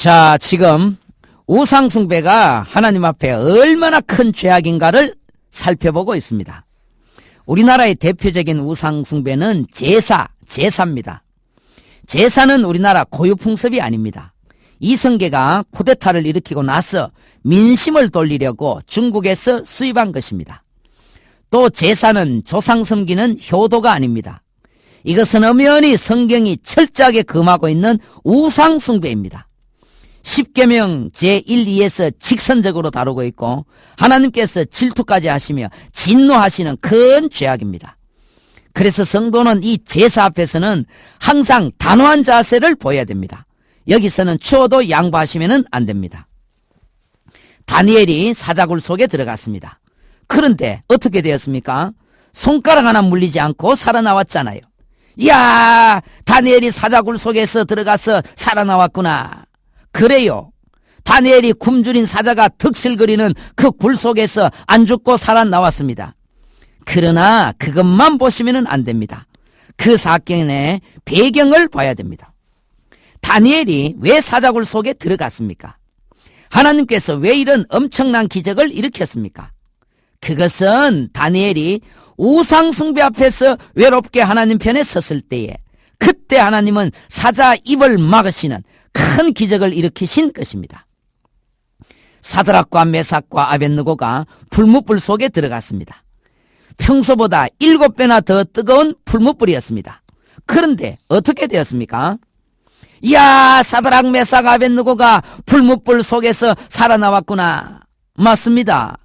자, 지금 우상숭배가 하나님 앞에 얼마나 큰 죄악인가를 살펴보고 있습니다. 우리나라의 대표적인 우상숭배는 제사입니다. 제사는 우리나라 고유 풍습이 아닙니다. 이성계가 쿠데타를 일으키고 나서 민심을 돌리려고 중국에서 수입한 것입니다. 또 제사는 조상 섬기는 효도가 아닙니다. 이것은 엄연히 성경이 철저하게 금하고 있는 우상숭배입니다. 십계명 제1, 2에서 직선적으로 다루고 있고 하나님께서 질투까지 하시며 진노하시는 큰 죄악입니다. 그래서 성도는 이 제사 앞에서는 항상 단호한 자세를 보여야 됩니다. 여기서는 추워도 양보하시면 안 됩니다. 다니엘이 사자굴 속에 들어갔습니다. 그런데 어떻게 되었습니까? 손가락 하나 물리지 않고 살아나왔잖아요. 이야, 다니엘이 사자굴 속에서 들어가서 살아나왔구나. 그래요. 다니엘이 굶주린 사자가 득실거리는 그 굴 속에서 안 죽고 살아나왔습니다. 그러나 그것만 보시면 안 됩니다. 그 사건의 배경을 봐야 됩니다. 다니엘이 왜 사자굴 속에 들어갔습니까? 하나님께서 왜 이런 엄청난 기적을 일으켰습니까? 그것은 다니엘이 우상숭배 앞에서 외롭게 하나님 편에 섰을 때에 그때 하나님은 사자 입을 막으시는 큰 기적을 일으키신 것입니다. 사드락과 메삭과 아벳느고가 풀무불 속에 들어갔습니다. 평소보다 7배나 더 뜨거운 풀무불이었습니다. 그런데 어떻게 되었습니까? 이야, 사드락, 메삭, 아벳느고가 풀무불 속에서 살아나왔구나. 맞습니다.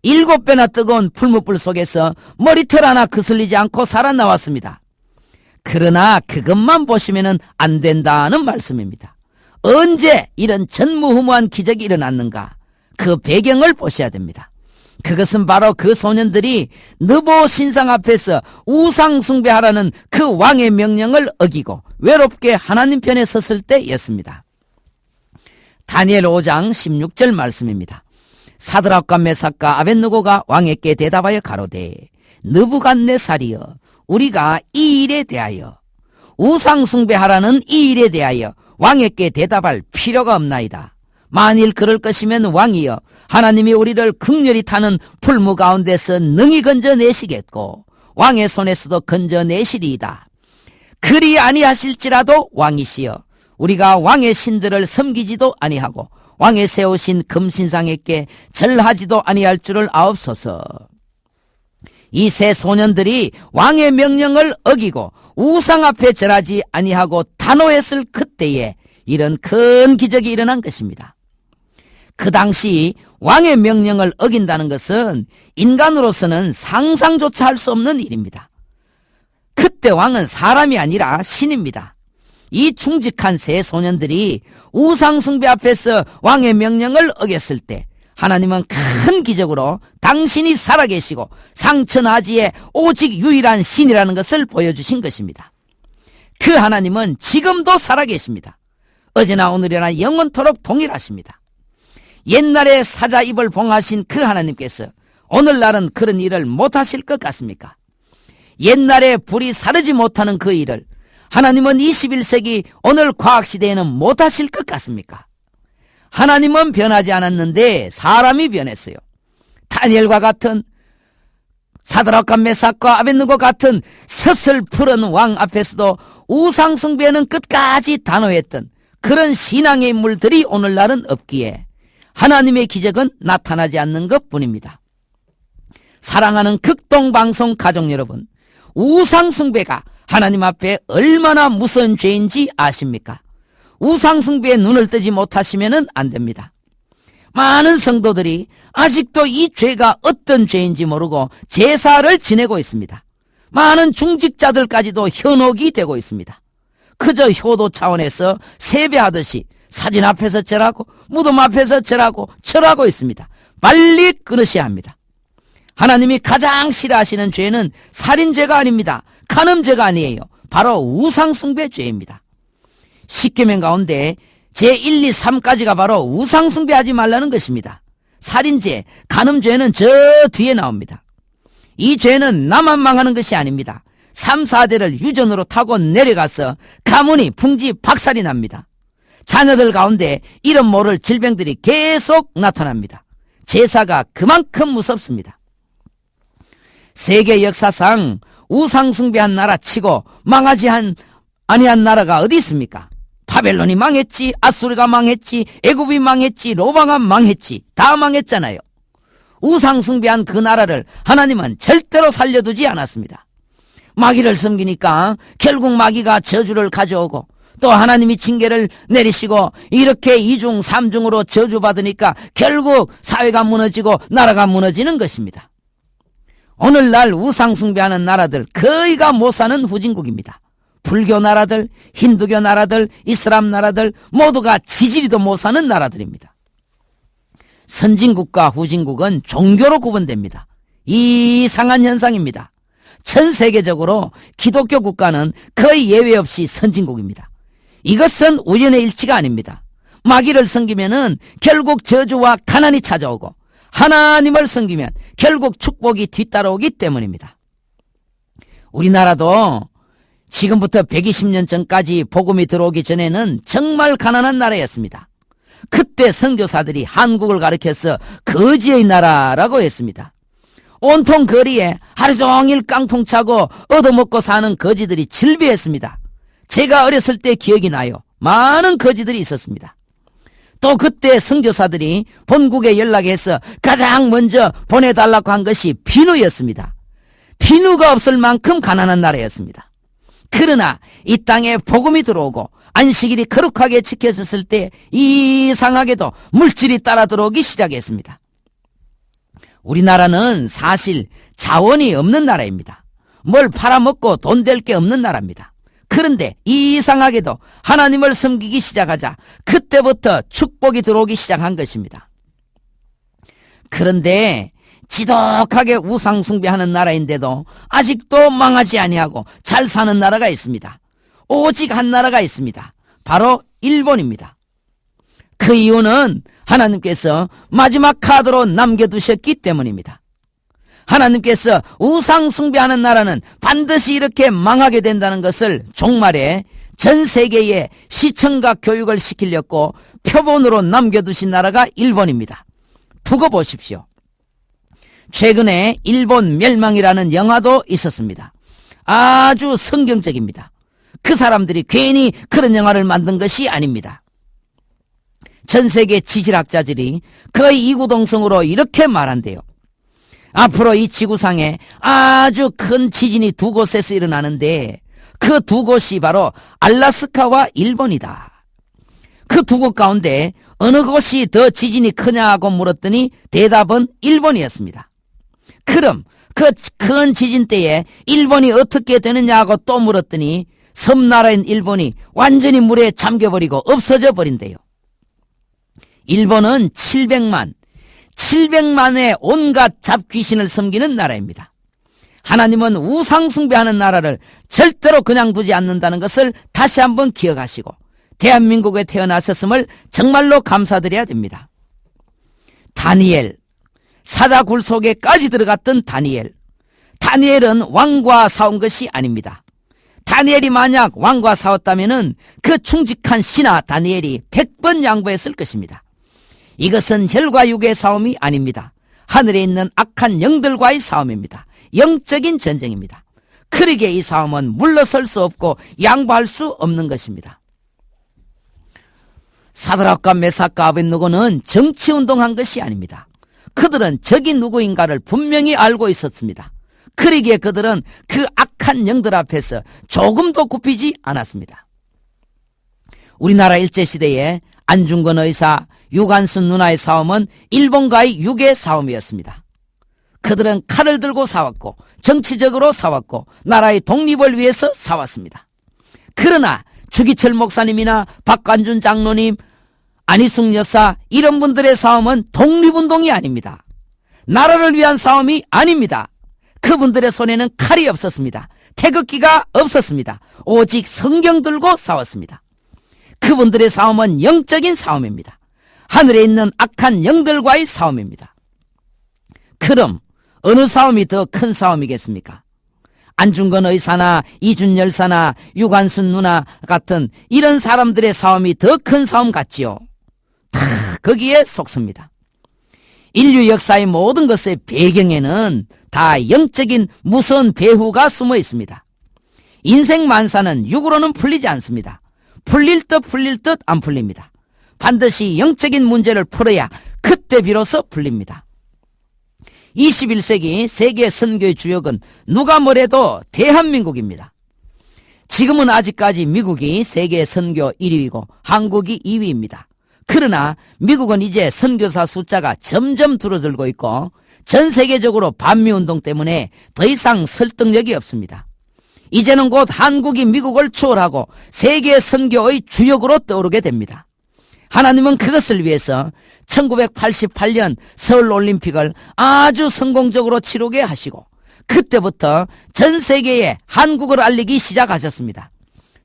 7배나 뜨거운 풀무불 속에서 머리털 하나 그슬리지 않고 살아나왔습니다. 그러나 그것만 보시면 안 된다는 말씀입니다. 언제 이런 전무후무한 기적이 일어났는가? 그 배경을 보셔야 됩니다. 그것은 바로 그 소년들이 느보 신상 앞에서 우상 숭배하라는 그 왕의 명령을 어기고 외롭게 하나님 편에 섰을 때였습니다. 다니엘 5장 16절 말씀입니다. 사드락과 메삭과 아벳느고가 왕에게 대답하여 가로되 느부갓네살이여, 우리가 이 일에 대하여 우상 숭배하라는 이 일에 대하여 왕에게 대답할 필요가 없나이다. 만일 그럴 것이면 왕이여, 하나님이 우리를 극렬히 타는 풀무 가운데서 능히 건져내시겠고 왕의 손에서도 건져내시리이다. 그리 아니하실지라도 왕이시여, 우리가 왕의 신들을 섬기지도 아니하고 왕의 세우신 금신상에게 절하지도 아니할 줄을 아옵소서. 이 세 소년들이 왕의 명령을 어기고 우상 앞에 절하지 아니하고 단호했을 그때에 이런 큰 기적이 일어난 것입니다. 그 당시 왕의 명령을 어긴다는 것은 인간으로서는 상상조차 할 수 없는 일입니다. 그때 왕은 사람이 아니라 신입니다. 이 충직한 세 소년들이 우상 숭배 앞에서 왕의 명령을 어겼을 때 하나님은 큰 기적으로 당신이 살아계시고 상천하지에 오직 유일한 신이라는 것을 보여주신 것입니다. 그 하나님은 지금도 살아계십니다. 어제나 오늘이나 영원토록 동일하십니다. 옛날에 사자 입을 봉하신 그 하나님께서 오늘날은 그런 일을 못하실 것 같습니까? 옛날에 불이 사르지 못하는 그 일을 하나님은 21세기 오늘 과학시대에는 못하실 것 같습니까? 하나님은 변하지 않았는데 사람이 변했어요. 다니엘과 같은, 사드락과 메삭과 아벳느고 같은 서슬푸른 왕 앞에서도 우상 숭배는 끝까지 단호했던 그런 신앙의 인물들이 오늘날은 없기에 하나님의 기적은 나타나지 않는 것뿐입니다. 사랑하는 극동방송 가족 여러분, 우상 숭배가 하나님 앞에 얼마나 무서운 죄인지 아십니까? 우상 숭배에 눈을 뜨지 못하시면 안 됩니다. 많은 성도들이 아직도 이 죄가 어떤 죄인지 모르고 제사를 지내고 있습니다. 많은 중직자들까지도 현혹이 되고 있습니다. 그저 효도 차원에서 세배하듯이 사진 앞에서 절하고 무덤 앞에서 절하고 있습니다. 빨리 끊으셔야 합니다. 하나님이 가장 싫어하시는 죄는 살인죄가 아닙니다. 간음죄가 아니에요. 바로 우상숭배 죄입니다. 십계명 가운데 제1, 2, 3까지가 바로 우상숭배하지 말라는 것입니다. 살인죄, 간음죄는 저 뒤에 나옵니다. 이 죄는 나만 망하는 것이 아닙니다. 3, 4대를 유전으로 타고 내려가서 가문이 풍지 박살이 납니다. 자녀들 가운데 이름 모를 질병들이 계속 나타납니다. 제사가 그만큼 무섭습니다. 세계 역사상 우상숭배한 나라 치고 망하지 아니한 나라가 어디 있습니까? 바벨론이 망했지, 아수르가 망했지, 애굽이 망했지, 로마가 망했지, 다 망했잖아요. 우상숭배한 그 나라를 하나님은 절대로 살려두지 않았습니다. 마귀를 섬기니까 결국 마귀가 저주를 가져오고, 또 하나님이 징계를 내리시고, 이렇게 이중 삼중으로 저주받으니까 결국 사회가 무너지고 나라가 무너지는 것입니다. 오늘날 우상숭배하는 나라들 거의가 못 사는 후진국입니다. 불교 나라들, 힌두교 나라들, 이슬람 나라들 모두가 지지리도 못 사는 나라들입니다. 선진국과 후진국은 종교로 구분됩니다. 이상한 현상입니다. 전 세계적으로 기독교 국가는 거의 예외 없이 선진국입니다. 이것은 우연의 일치가 아닙니다. 마귀를 섬기면은 결국 저주와 가난이 찾아오고, 하나님을 섬기면 결국 축복이 뒤따라오기 때문입니다. 우리나라도 지금부터 120년 전까지 복음이 들어오기 전에는 정말 가난한 나라였습니다. 그때 선교사들이 한국을 가리켜서 거지의 나라라고 했습니다. 온통 거리에 하루 종일 깡통 차고 얻어먹고 사는 거지들이 질비했습니다. 제가 어렸을 때 기억이 나요. 많은 거지들이 있었습니다. 또 그때 선교사들이 본국에 연락해서 가장 먼저 보내달라고 한 것이 비누였습니다. 비누가 없을 만큼 가난한 나라였습니다. 그러나 이 땅에 복음이 들어오고 안식일이 거룩하게 지켜졌을 때 이상하게도 물질이 따라 들어오기 시작했습니다. 우리나라는 사실 자원이 없는 나라입니다. 뭘 팔아먹고 돈 될 게 없는 나라입니다. 그런데 이상하게도 하나님을 섬기기 시작하자 그때부터 축복이 들어오기 시작한 것입니다. 그런데 지독하게 우상숭배하는 나라인데도 아직도 망하지 아니하고 잘 사는 나라가 있습니다. 오직 한 나라가 있습니다. 바로 일본입니다. 그 이유는 하나님께서 마지막 카드로 남겨두셨기 때문입니다. 하나님께서 우상숭배하는 나라는 반드시 이렇게 망하게 된다는 것을 종말에 전 세계에 시청각 교육을 시키려고 표본으로 남겨두신 나라가 일본입니다. 두고 보십시오. 최근에 일본 멸망이라는 영화도 있었습니다. 아주 성경적입니다. 그 사람들이 괜히 그런 영화를 만든 것이 아닙니다. 전 세계 지질학자들이 거의 이구동성으로 이렇게 말한대요. 앞으로 이 지구상에 아주 큰 지진이 두 곳에서 일어나는데 그 두 곳이 바로 알라스카와 일본이다. 그 두 곳 가운데 어느 곳이 더 지진이 크냐고 물었더니 대답은 일본이었습니다. 그럼 그 큰 지진 때에 일본이 어떻게 되느냐고 또 물었더니 섬나라인 일본이 완전히 물에 잠겨버리고 없어져 버린대요. 일본은 700만의 온갖 잡귀신을 섬기는 나라입니다. 하나님은 우상숭배하는 나라를 절대로 그냥 두지 않는다는 것을 다시 한번 기억하시고 대한민국에 태어나셨음을 정말로 감사드려야 됩니다. 다니엘, 사자굴 속에까지 들어갔던 다니엘은 왕과 싸운 것이 아닙니다. 다니엘이 만약 왕과 싸웠다면 그 충직한 신하 다니엘이 100번 양보했을 것입니다. 이것은 혈과 육의 싸움이 아닙니다. 하늘에 있는 악한 영들과의 싸움입니다. 영적인 전쟁입니다. 그러기에 이 싸움은 물러설 수 없고 양보할 수 없는 것입니다. 사드락과 메삭과 아벳느고는 정치운동한 것이 아닙니다. 그들은 적이 누구인가를 분명히 알고 있었습니다. 그러기에 그들은 그 악한 영들 앞에서 조금도 굽히지 않았습니다. 우리나라 일제시대에 안중근 의사, 유관순 누나의 싸움은 일본과의 육의 싸움이었습니다. 그들은 칼을 들고 싸웠고 정치적으로 싸웠고 나라의 독립을 위해서 싸웠습니다. 그러나 주기철 목사님이나 박관준 장로님, 안희숙 여사 이런 분들의 싸움은 독립운동이 아닙니다. 나라를 위한 싸움이 아닙니다. 그분들의 손에는 칼이 없었습니다. 태극기가 없었습니다. 오직 성경 들고 싸웠습니다. 그분들의 싸움은 영적인 싸움입니다. 하늘에 있는 악한 영들과의 싸움입니다. 그럼 어느 싸움이 더 큰 싸움이겠습니까? 안중근 의사나 이준 열사나 유관순 누나 같은 이런 사람들의 싸움이 더 큰 싸움 같지요. 다 거기에 속습니다. 인류 역사의 모든 것의 배경에는 다 영적인 무서운 배후가 숨어 있습니다. 인생 만사는 육으로는 풀리지 않습니다. 풀릴 듯 안 풀립니다. 반드시 영적인 문제를 풀어야 그때 비로소 풀립니다. 21세기 세계 선교의 주역은 누가 뭐래도 대한민국입니다. 지금은 아직까지 미국이 세계 선교 1위이고 한국이 2위입니다. 그러나 미국은 이제 선교사 숫자가 점점 줄어들고 있고 전 세계적으로 반미운동 때문에 더 이상 설득력이 없습니다. 이제는 곧 한국이 미국을 추월하고 세계 선교의 주역으로 떠오르게 됩니다. 하나님은 그것을 위해서 1988년 서울올림픽을 아주 성공적으로 치르게 하시고 그때부터 전 세계에 한국을 알리기 시작하셨습니다.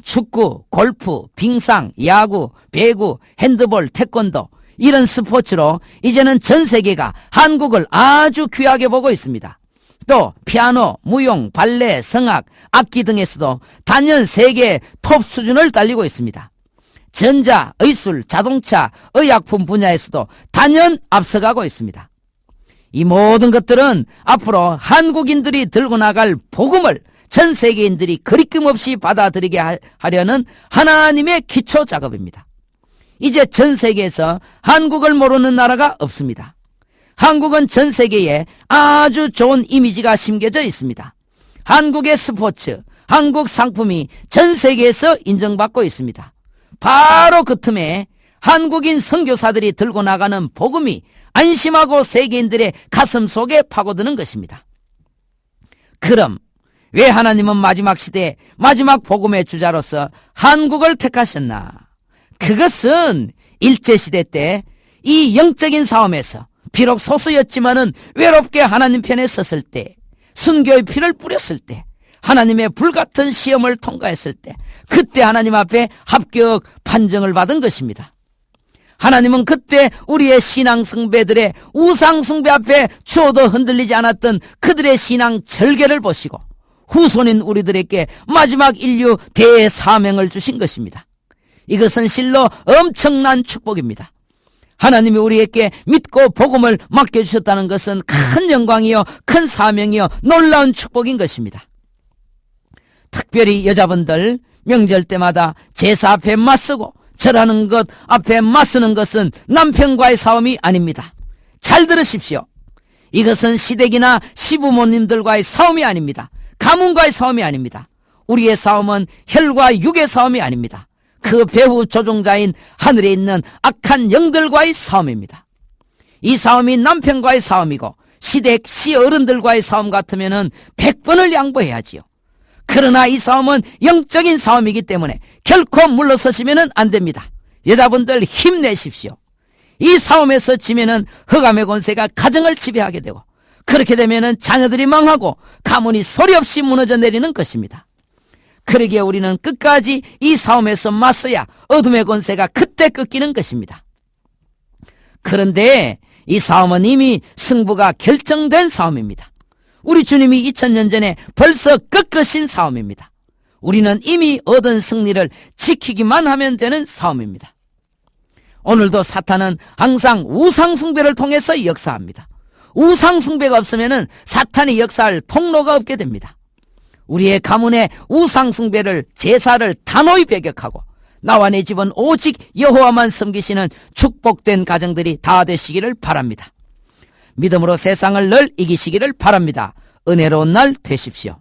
축구, 골프, 빙상, 야구, 배구, 핸드볼, 태권도 이런 스포츠로 이제는 전 세계가 한국을 아주 귀하게 보고 있습니다. 또 피아노, 무용, 발레, 성악, 악기 등에서도 단연 세계 톱 수준을 달리고 있습니다. 전자, 의술, 자동차, 의약품 분야에서도 단연 앞서가고 있습니다. 이 모든 것들은 앞으로 한국인들이 들고 나갈 복음을 전 세계인들이 거리낌 없이 받아들이게 하려는 하나님의 기초 작업입니다. 이제 전 세계에서 한국을 모르는 나라가 없습니다. 한국은 전 세계에 아주 좋은 이미지가 심겨져 있습니다. 한국의 스포츠, 한국 상품이 전 세계에서 인정받고 있습니다. 바로 그 틈에 한국인 선교사들이 들고 나가는 복음이 안심하고 세계인들의 가슴 속에 파고드는 것입니다. 그럼 왜 하나님은 마지막 시대에 마지막 복음의 주자로서 한국을 택하셨나? 그것은 일제시대 때 이 영적인 싸움에서 비록 소수였지만은 외롭게 하나님 편에 섰을 때, 순교의 피를 뿌렸을 때, 하나님의 불같은 시험을 통과했을 때, 그때 하나님 앞에 합격 판정을 받은 것입니다. 하나님은 그때 우리의 신앙 숭배들의 우상 숭배 앞에 주어도 흔들리지 않았던 그들의 신앙 절개를 보시고 후손인 우리들에게 마지막 인류 대사명을 주신 것입니다. 이것은 실로 엄청난 축복입니다. 하나님이 우리에게 믿고 복음을 맡겨주셨다는 것은 큰 영광이요 큰 사명이요 놀라운 축복인 것입니다. 특별히 여자분들 명절 때마다 제사 앞에 맞서고 절하는 것 앞에 맞서는 것은 남편과의 싸움이 아닙니다. 잘 들으십시오. 이것은 시댁이나 시부모님들과의 싸움이 아닙니다. 가문과의 싸움이 아닙니다. 우리의 싸움은 혈과 육의 싸움이 아닙니다. 그 배후 조종자인 하늘에 있는 악한 영들과의 싸움입니다. 이 싸움이 남편과의 싸움이고 시댁 시어른들과의 싸움 같으면 100번을 양보해야지요. 그러나 이 싸움은 영적인 싸움이기 때문에 결코 물러서시면 안 됩니다. 여자분들 힘내십시오. 이 싸움에서 지면은 흑암의 권세가 가정을 지배하게 되고 그렇게 되면은 자녀들이 망하고 가문이 소리 없이 무너져 내리는 것입니다. 그러기에 우리는 끝까지 이 싸움에서 맞서야 어둠의 권세가 그때 꺾이는 것입니다. 그런데 이 싸움은 이미 승부가 결정된 싸움입니다. 우리 주님이 2000년 전에 벌써 꺾으신 싸움입니다. 우리는 이미 얻은 승리를 지키기만 하면 되는 싸움입니다. 오늘도 사탄은 항상 우상숭배를 통해서 역사합니다. 우상숭배가 없으면 사탄이 역사할 통로가 없게 됩니다. 우리의 가문의 우상숭배를 제사를 단호히 배격하고 나와 내 집은 오직 여호와만 섬기시는 축복된 가정들이 다 되시기를 바랍니다. 믿음으로 세상을 늘 이기시기를 바랍니다. 은혜로운 날 되십시오.